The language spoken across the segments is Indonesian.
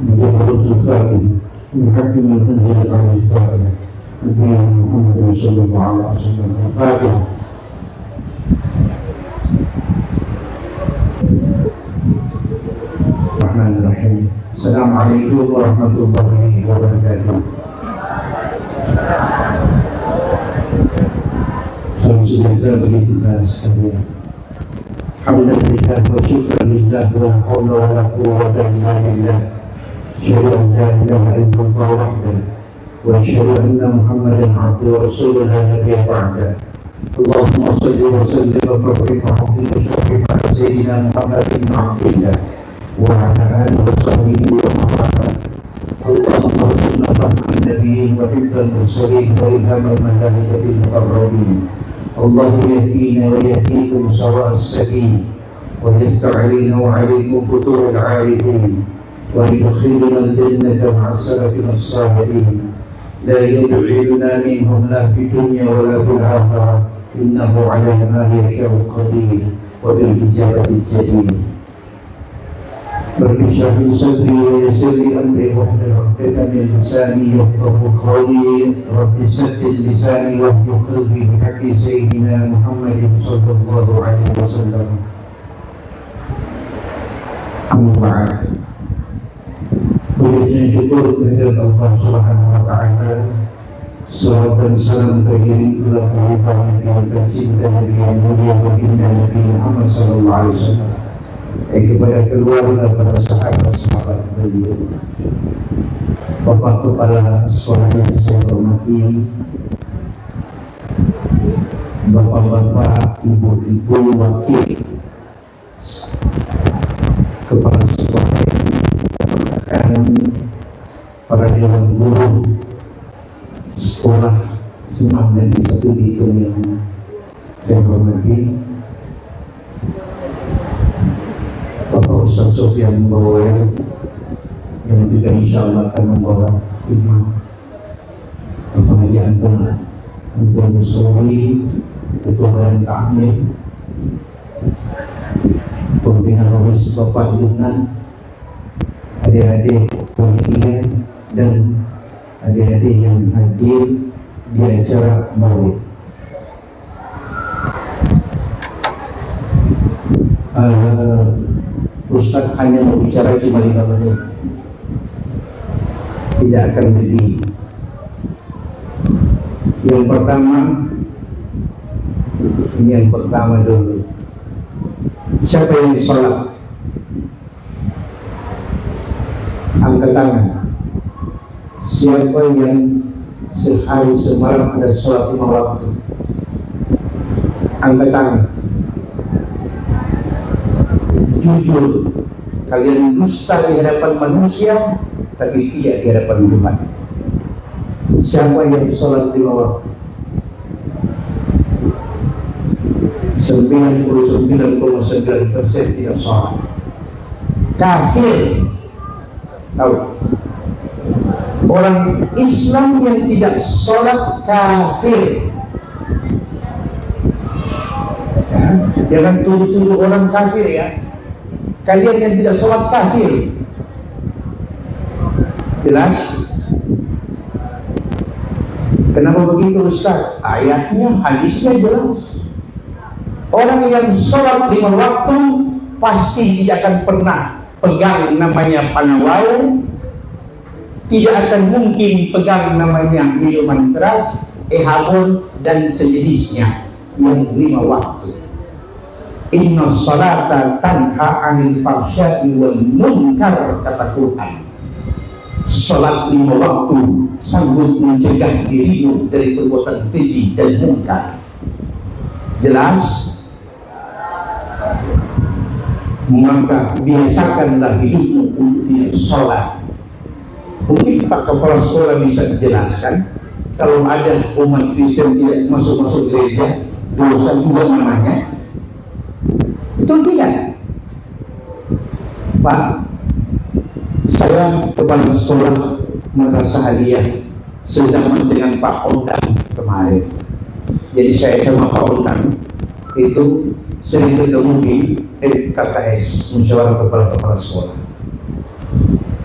بجبروت الفاتح ويحكم الحجة عن الفاتح نبينا محمد صلى الله عليه وسلم. الفاتحة. الرحمن الرحيم. السلام عليكم ورحمة الله وبركاته. Salam sejahtera bagi kita sekalian. Alhamdulillah wa syukran lillah wa hawla wa la quwwata illa billah. Asyhadu an la ilaha illallah wahdahu wa asyhadu anna Muhammadan abduhu wa rasuluhu la nabiyya ba'dahu. Allahumma shalli wa sallim wa barik wa hafiz wa sharif ala sayyidina Muhammadin abdillah wa ala alihi wa sahbihi wa man wala. Allahumma arzuqna fahman nabiyyin wa hifdzal mursalin wa ilhamal malaikatil muqarrabin. الله يهدينا ويهديكم سواء السبيل ويفتح علينا وعليكم فتوح العارفين ويدخلنا الجنة مع السلفنا الصالحين لا يبعدنا منهم لا في الدنيا ولا في الآخرة إنه على ما يشاء قدير وبالإجابة الجدير. رب اشرح لي صدري ويسر لي امري واحلل عقدة من لساني يفقهوا قولي. رب سدد لساني واهد قلبي بحق سيدنا محمد صلى الله عليه وسلم. أما بعد. Puji syukur kehadirat Allah Subhanahu wa taala. Salawat dan salam bagi Nabi yang tercinta Nabi yang mulia baginda Nabi Muhammad sallallahu alaihi wasallam. Kepada keluarga, para sahabat-sahabat beliau, Bapak Kepala Sekolah yang saya hormati, Bapak-bapak, Ibu-ibu, wakil Kepala Sekolah yang merupakan para dewan guru sekolah Semah dan Satu Bitung yang saya hormati, Bapak Ustaz Sofyan Bawel yang juga insya Allah akan membawa hikmah, Bapak Haji Anton Musawi, Ketua Badan Ta'amil, Pembina Rohis Bapak Yudnan, adik-adik panitia dan adik-adik yang hadir di acara Maulid. Ustaz hanya berbicara cuma 5 menit, tidak akan lebih. Yang pertama dulu, siapa yang sholat? Angkat tangan. Siapa yang sehari semalam ada sholat 5 waktu? Angkat tangan. Jujur, kalian dusta di hadapan manusia, tapi tidak di hadapan Tuhan. Siapa yang sholat 5 waktu? 99,9% tidak sholat. Kafir. Tahu? Orang Islam yang tidak sholat kafir. Ya, jangan tuduh-tuduh orang kafir ya. Kalian yang tidak sholat kafir. Jelas? Kenapa begitu Ustaz? Ayatnya, hadisnya jelas. Orang yang sholat 5 waktu pasti tidak akan pernah pegang namanya panawai, tidak akan mungkin pegang namanya minuman keras, ehabon dan sejenisnya yang 5 waktu. Inna salata tanha anil fahsya'i wal munkar, kata Tuhan. Salat 5 waktu sanggup mencegah dirimu dari perbuatan keji dan munkar. Jelas? Maka biasakanlah hidupmu untuk tidak sholat. Mungkin Pak Kepala Sekolah bisa dijelaskan, kalau ada umat Kristen tidak masuk gereja, dosa juga namanya. Betul tidak? Pak, saya Kepala Sekolah Madrasah Aliyah sejaman dengan Pak Ondang kemarin. Jadi saya sama Pak Ondang itu sering bertemu di KKS, Musyawarah Kepala Sekolah.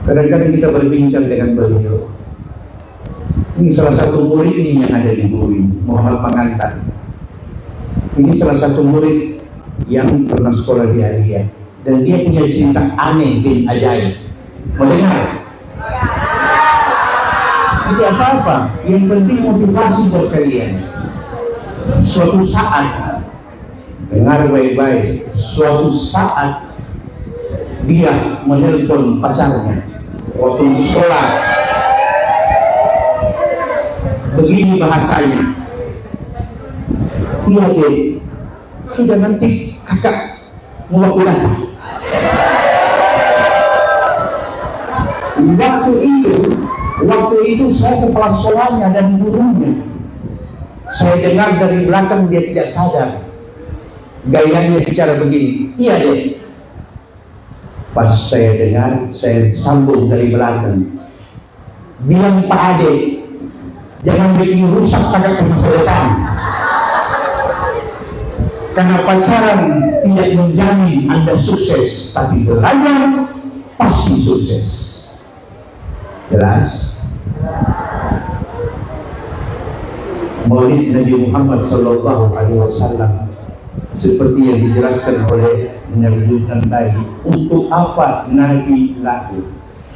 Kadang-kadang kita berbincang dengan beliau. Ini salah satu murid ini yang ada di Buri, Muhammad Pengantar. Ini salah satu murid yang pernah sekolah di Alia, dan dia punya cerita aneh dan ajaib. Mau dengar? Tidak apa-apa, yang penting motivasi buat kalian. Suatu saat, dengar baik-baik, suatu saat dia menelpon pacarnya waktu sekolah. Begini bahasanya, iya deh, sudah nanti kakak mau pulang. Waktu itu saya kepala sekolahnya dan gurunya. Saya dengar dari belakang dia tidak sadar, gayanya bicara begini, iya deh. Pas saya dengar, saya sambung dari belakang, bilang Pak Ade, jangan bikin rusak kakak masa depan. Karena pacaran tidak menjamin Anda sukses, tapi belajar pasti sukses. Jelas? Maulid Nabi Muhammad SAW seperti yang dijelaskan oleh menyebutkan tadi, untuk apa Nabi lahir.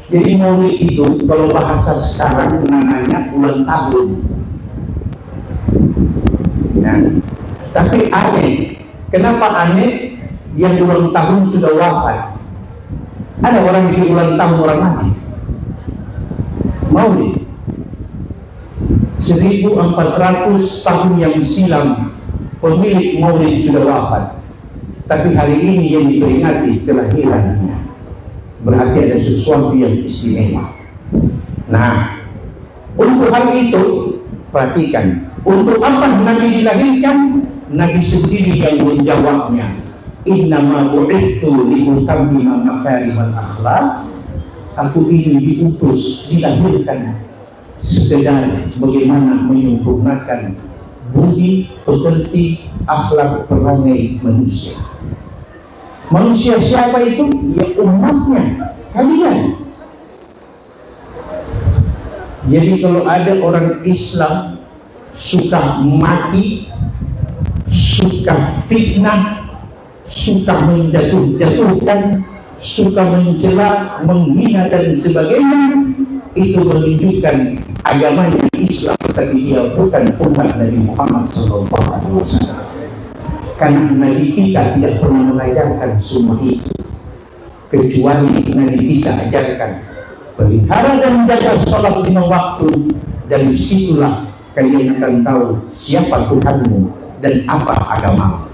Jadi maulid itu kalau bahasa sekarang namanya ulang tahun. Nah, tapi aneh. Kenapa aneh? Yang ulang tahun sudah wafat. Ada orang bikin ulang tahun orang mati. Maulid 1400 tahun yang silam pemilik maulid sudah wafat, tapi hari ini yang diperingati kelahirannya, berarti ada sesuatu yang istimewa. Nah, untuk hal itu perhatikan, untuk apa Nabi dilahirkan? Nabi sendiri yang menjawabnya, innama bu'ithu liutammima makarimal akhlaq. Aku ingin diutus, dilahirkan sekedar bagaimana menyempurnakan budi, pekerti, akhlak, perangai manusia. Manusia siapa itu? Ya umatnya, kalian. Jadi kalau ada orang Islam suka mati, suka fitnah, suka menjatuh-jatuhkan, suka mencela, menghina dan sebagainya, itu menunjukkan agamanya Islam, tapi dia bukan umat Nabi Muhammad SAW. Karena Nabi kita tidak pernah mengajarkan semua itu, kecuali Nabi kita ajarkan pelihara dan jaga sholat 5 waktu, dan situlah kalian akan tahu siapa Tuhanmu dan apa agamamu.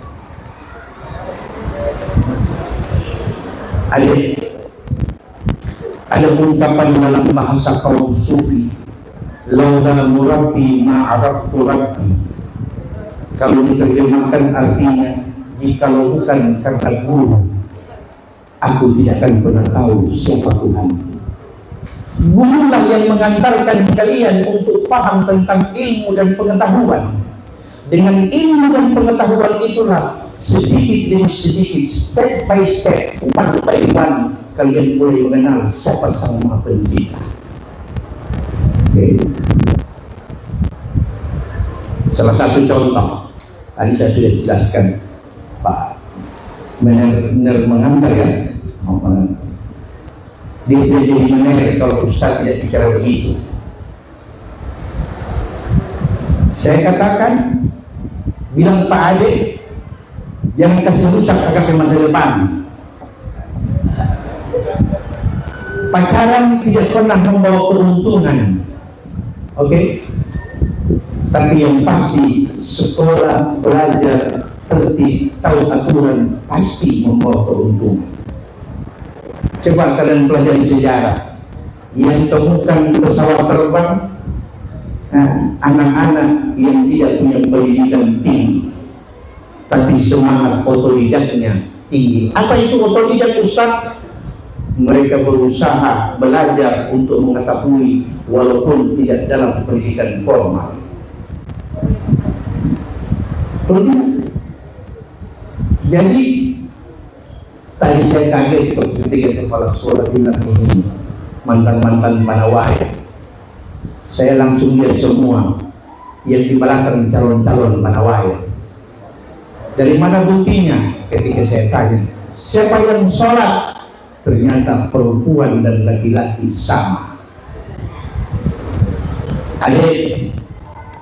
Ada ungkapan dalam bahasa kaum sufi, laula murabbi ma'araftu rabbi. Kalau diterjemahkan artinya, jikalau bukan karena guru, aku tidak akan pernah tahu siapa Tuhan. Gurulah yang mengantarkan kalian untuk paham tentang ilmu dan pengetahuan. Dengan ilmu dan pengetahuan itulah sedikit demi sedikit, step by step, one by one, kalian boleh mengenal siapa Sang Maha Pencipta. Okay. Salah satu contoh, tadi saya sudah jelaskan, Pak benar-benar mengantar ya, dia tidak jadi menarik kalau Ustaz tidak bicara begitu. Saya katakan, bilang Pak Ade, jangan kasih rusak agak masa depan. Pacaran tidak pernah membawa keuntungan, oke? Tapi yang pasti sekolah, belajar, tertib, tahu aturan pasti membawa keuntungan. Coba kalian pelajari sejarah, yang temukan pesawat terbang, anak-anak yang tidak punya pendidikan tinggi, tapi semangat otodidaknya tinggi. Apa itu otodidak, Ustaz? Mereka berusaha belajar untuk mengetahui walaupun tidak dalam pendidikan formal. Jadi tadi saya kaget ketika kepala sekolah bilang ini, mantan-mantan Panawai. Saya langsung lihat semua yang di belakang calon-calon Panawai. Dari mana buktinya? Ketika saya tanya, siapa yang sholat? Ternyata perempuan dan laki-laki sama. Adik,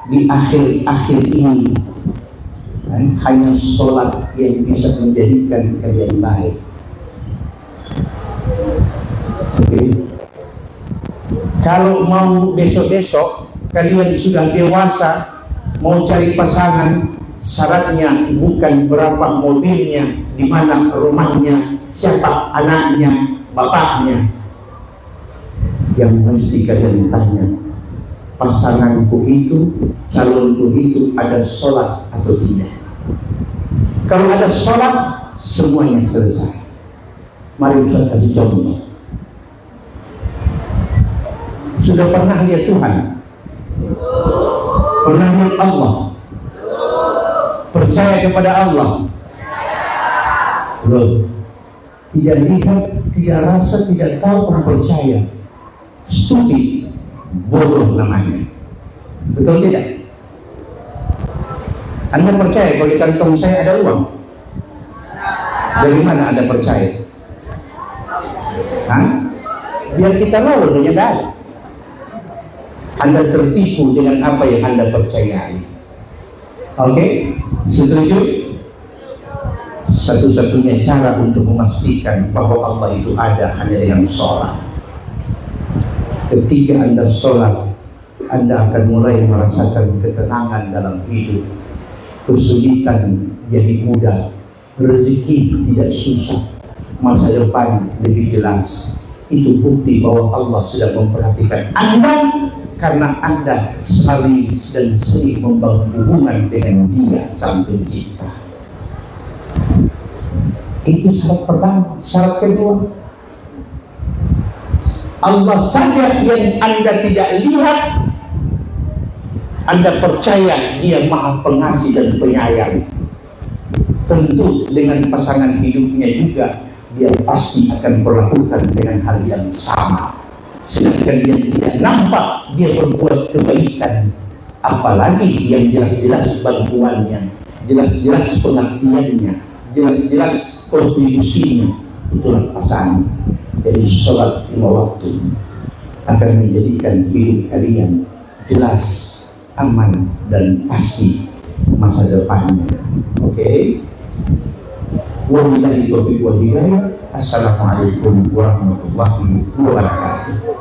di akhir-akhir ini hanya sholat yang bisa menjadikan kalian baik. Okay. Kalau mau besok-besok kalian sudah dewasa, mau cari pasangan, syaratnya bukan berapa mobilnya, di mana rumahnya, siapa anaknya, bapaknya. Yang mesti kalian tanya, pasanganku itu, calonku itu ada sholat atau tidak? Kalau ada sholat, semuanya selesai. Mari kita kasih contoh. Sudah pernah lihat Tuhan? Pernah lihat Allah? Percaya kepada Allah? Loh, tidak lihat, tidak rasa, tidak tahu, pernah percaya. Stupid, bodoh namanya. Betul tidak? Anda percaya kalau di kantong saya ada uang? Dari mana Anda percaya? Hah? Biar kita lawan dengan ada. Anda tertipu dengan apa yang Anda percayai. Oke? Setuju? Satu-satunya cara untuk memastikan bahwa Allah itu ada hanya dengan sholat. Ketika Anda sholat, Anda akan mulai merasakan ketenangan dalam hidup. Kesulitan jadi mudah, rezeki tidak susah, masa depan lebih jelas. Itu bukti bahwa Allah sedang memperhatikan Anda, karena Anda selalu dan sering membangun hubungan dengan Dia Sang Pencipta. Itu syarat pertama. Syarat kedua, Allah saja yang Anda tidak lihat, Anda percaya Dia Maha Pengasih dan Penyayang. Tentu dengan pasangan hidupnya juga dia pasti akan berlakukan dengan hal yang sama. Sedangkan dia tidak nampak dia berbuat kebaikan, apalagi yang jelas-jelas bantuannya, jelas-jelas pengabdiannya, jelas-jelas kontribusinya. Itulah pasangan. Jadi sholat 5 waktu akan menjadikan hidup kalian jelas, aman, dan pasti masa depannya. Oke? Wabillahi taufiq wal hidayah. Assalamualaikum warahmatullahi wabarakatuh.